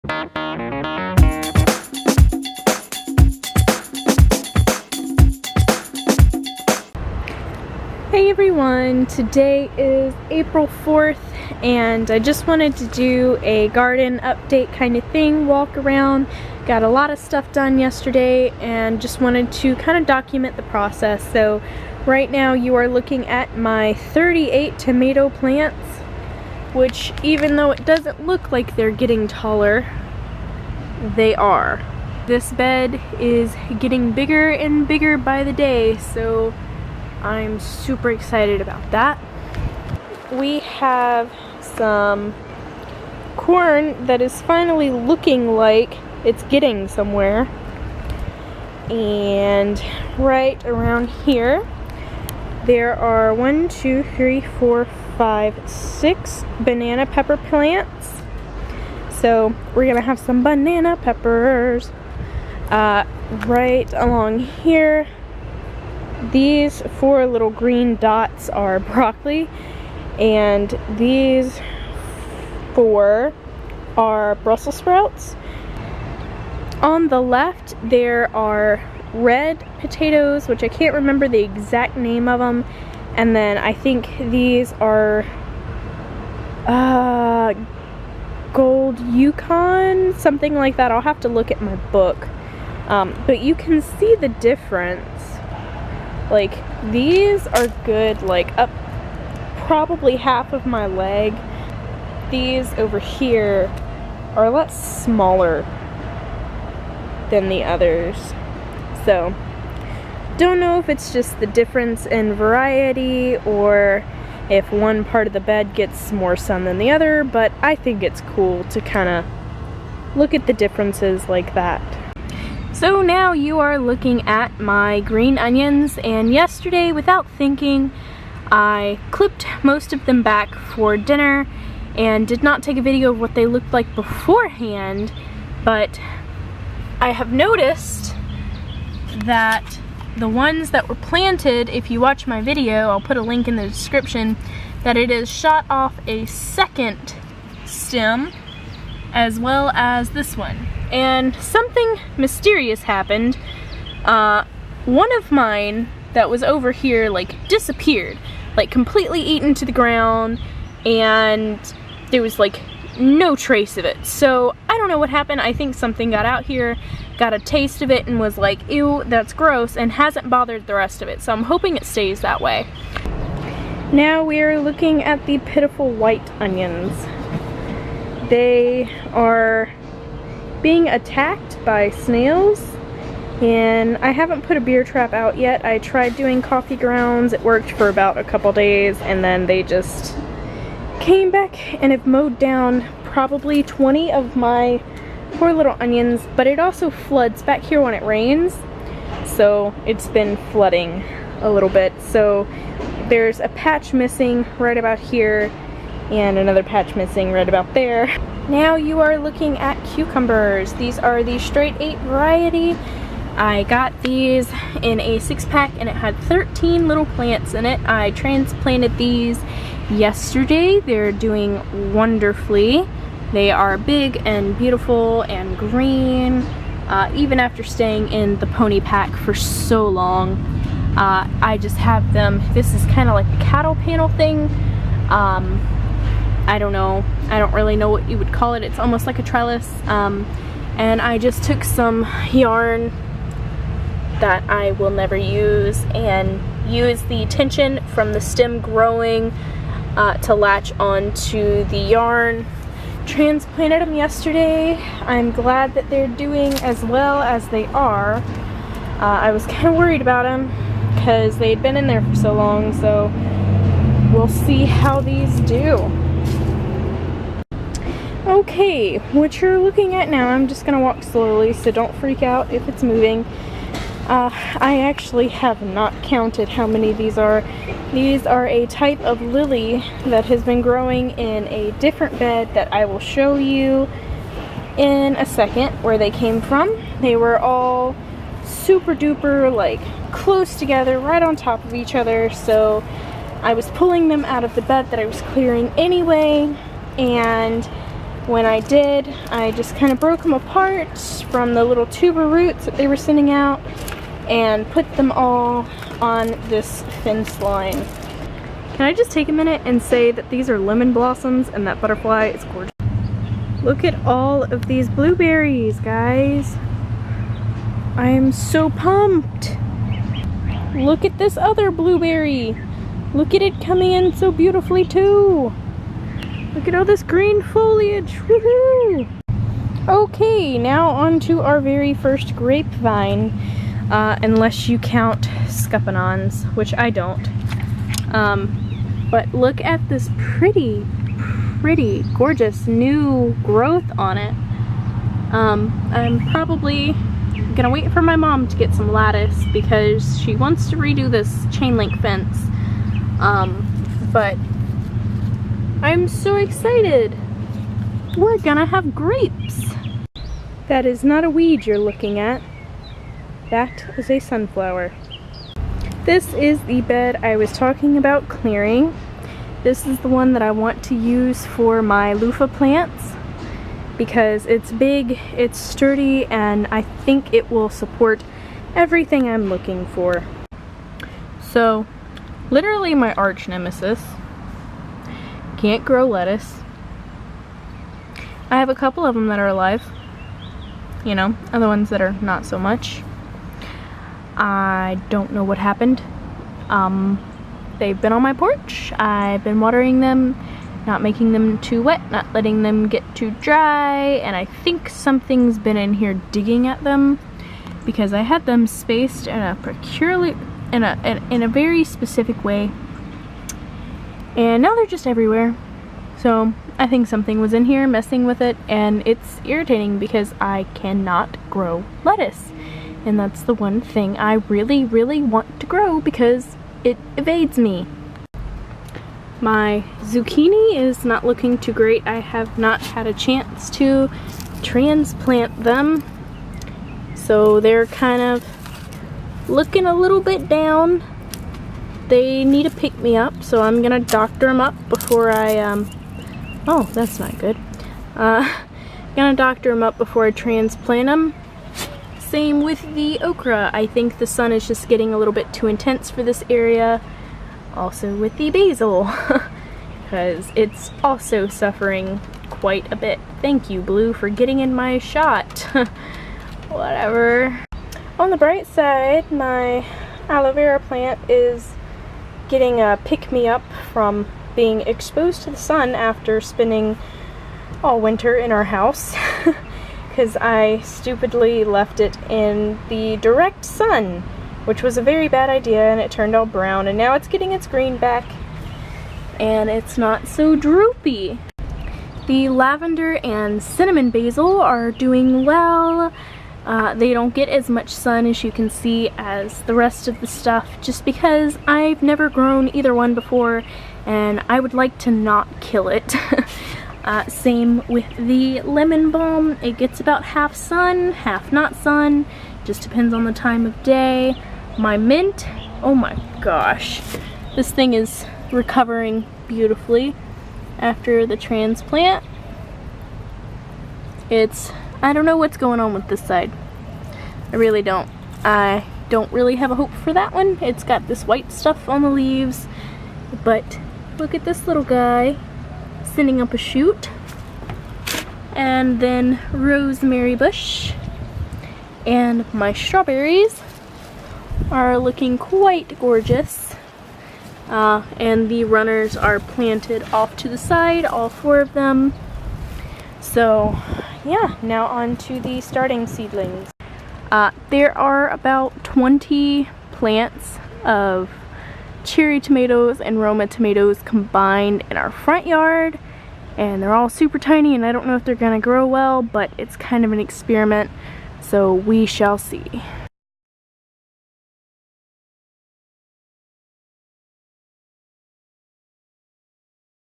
Hey everyone, today is April 4th and I just wanted to do a garden update kind of thing, walk around. Got a lot of stuff done yesterday and just wanted to kind of document the process. So right now you are looking at my 38 tomato plants, which even though it doesn't look like they're getting taller, they are. This bed is getting bigger and bigger by the day, so I'm super excited about that. We have some corn that is finally looking like it's getting somewhere. And right around here, there are 1, 2, 3, 4, 5, 6 banana pepper plants. So we're gonna have some banana peppers. Right along here, these 4 little green dots are broccoli, and these 4 are Brussels sprouts. On the left there are red potatoes, which I can't remember the exact name of them, and then I think these are gold Yukon, something like that. I'll have to look at my book, but you can see the difference. Like, these are good, like up probably half of my leg. These over here are a lot smaller than the others. So, don't know if it's just the difference in variety or if one part of the bed gets more sun than the other, but I think it's cool to kind of look at the differences like that. So now you are looking at my green onions, and yesterday, without thinking, I clipped most of them back for dinner and did not take a video of what they looked like beforehand, but I have noticed that the ones that were planted, if you watch my video, I'll put a link in the description, that it has shot off a second stem as well as this one. And something mysterious happened. One of mine that was over here like disappeared, like completely eaten to the ground, and there was like no trace of it. So I don't know what happened. I think something got out here, got a taste of it, and was like, ew, that's gross, and hasn't bothered the rest of it. So I'm hoping it stays that way. Now we're looking at the pitiful white onions. They are being attacked by snails, and I haven't put a beer trap out yet. I tried doing coffee grounds. It worked for about a couple days, and then they just came back and have mowed down probably 20 of my poor little onions. But it also floods back here when it rains, so it's been flooding a little bit. So there's a patch missing right about here and another patch missing right about there. Now you are looking at cucumbers. These are the straight 8 variety. I got these in a 6-pack and it had 13 little plants in it. I transplanted these yesterday. They're doing wonderfully. They are big and beautiful and green, even after staying in the pony pack for so long. I just have them, this is kind of like a cattle panel thing. I don't know, I don't really know what you would call it. It's almost like a trellis, and I just took some yarn that I will never use and use the tension from the stem growing to latch onto the yarn. Transplanted them yesterday. I'm glad that they're doing as well as they are. I was kind of worried about them because they'd been in there for so long, so we'll see how these do. Okay, what you're looking at now, I'm just gonna walk slowly, so don't freak out if it's moving. I actually have not counted how many these are. These are a type of lily that has been growing in a different bed that I will show you in a second where they came from. They were all super duper like close together, right on top of each other, so I was pulling them out of the bed that I was clearing anyway, and when I did, I just kind of broke them apart from the little tuber roots that they were sending out and put them all on this fence line. Can I just take a minute and say that these are lemon blossoms and that butterfly is gorgeous. Look at all of these blueberries, guys. I am so pumped. Look at this other blueberry. Look at it coming in so beautifully too. Look at all this green foliage. Woohoo! Okay, now on to our very first grapevine. Unless you count scuppernons, which I don't. But look at this pretty, gorgeous new growth on it. I'm probably gonna wait for my mom to get some lattice because she wants to redo this chain link fence. But I'm so excited. We're gonna have grapes. That is not a weed you're looking at. That is a sunflower. This is the bed I was talking about clearing. This is the one that I want to use for my loofah plants because it's big, it's sturdy, and I think it will support everything I'm looking for. So, literally my arch nemesis can't grow lettuce. I have a couple of them that are alive, you know, other ones that are not so much. I don't know what happened. They've been on my porch. I've been watering them, not making them too wet, not letting them get too dry, and I think something's been in here digging at them because I had them spaced in a in a very specific way, and now they're just everywhere. So I think something was in here messing with it, and it's irritating because I cannot grow lettuce. And that's the one thing I really want to grow because it evades me. My zucchini is not looking too great. I have not had a chance to transplant them. So they're kind of looking a little bit down. They need a pick-me-up, so I'm gonna doctor them up before I, oh, that's not good. Gonna doctor them up before I transplant them. Same with the okra. I think the sun is just getting a little bit too intense for this area. Also with the basil, because it's also suffering quite a bit. Thank you, Blue, for getting in my shot. Whatever. On the bright side, my aloe vera plant is getting a pick-me-up from being exposed to the sun after spending all winter in our house. Because I stupidly left it in the direct sun, which was a very bad idea, and it turned all brown, and now it's getting its green back, and it's not so droopy. The lavender and cinnamon basil are doing well. They don't get as much sun, as you can see, as the rest of the stuff, just because I've never grown either one before, and I would like to not kill it. Same with the lemon balm. It gets about half sun, half not sun. Just depends on the time of day. My mint, oh my gosh. This thing is recovering beautifully after the transplant. I don't know what's going on with this side. I really don't. I don't really have a hope for that one. It's got this white stuff on the leaves. But look at this little guy sending up a shoot. And then rosemary bush. And my strawberries are looking quite gorgeous. And the runners are planted off to the side, all 4 of them. So yeah, now on to the starting seedlings. There are about 20 plants of cherry tomatoes and Roma tomatoes combined in our front yard, and they're all super tiny, and I don't know if they're gonna grow well, but it's kind of an experiment, so we shall see.